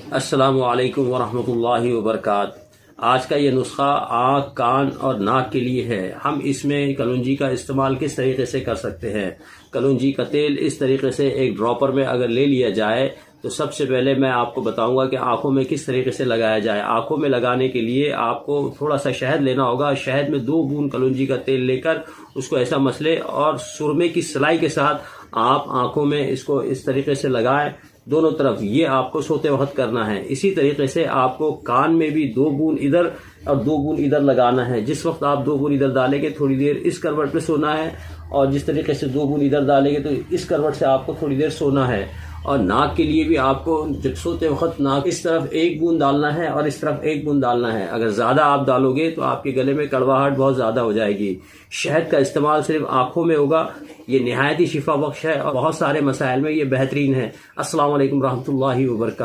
السلام علیکم ورحمۃ اللہ وبرکاتہ۔ آج کا یہ نسخہ آنکھ، کان اور ناک کے لیے ہے۔ ہم اس میں کلونجی کا استعمال کس طریقے سے کر سکتے ہیں؟ کلونجی کا تیل اس طریقے سے ایک ڈراپر میں اگر لے لیا جائے تو سب سے پہلے میں آپ کو بتاؤں گا کہ آنکھوں میں کس طریقے سے لگایا جائے۔ آنکھوں میں لگانے کے لیے آپ کو تھوڑا سا شہد لینا ہوگا۔ شہد میں 2 بوند کلونجی کا تیل لے کر اس کو ایسا مسلے اور سرمے کی سلائی کے ساتھ آپ آنکھوں میں اس کو اس طریقے سے لگائیں دونوں طرف۔ یہ آپ کو سوتے وقت کرنا ہے۔ اسی طریقے سے آپ کو کان میں بھی 2 بوند ادھر اور 2 بوند ادھر لگانا ہے۔ جس وقت آپ 2 بوند ادھر ڈالیں گے تھوڑی دیر اس کروٹ پہ سونا ہے، اور جس طریقے سے 2 بوند ادھر ڈالیں گے تو اس کروٹ سے آپ کو تھوڑی دیر سونا ہے۔ اور ناک کے لیے بھی آپ کو جب سوتے وقت ناک اس طرف 1 بوند ڈالنا ہے اور اس طرف 1 بوند ڈالنا ہے۔ اگر زیادہ آپ ڈالو گے تو آپ کے گلے میں کڑواہٹ بہت زیادہ ہو جائے گی۔ شہد کا استعمال صرف آنکھوں میں ہوگا۔ یہ نہایت ہی شفا بخش ہے اور بہت سارے مسائل میں یہ بہترین ہے۔ السلام علیکم ورحمۃ اللہ وبرکاتہ۔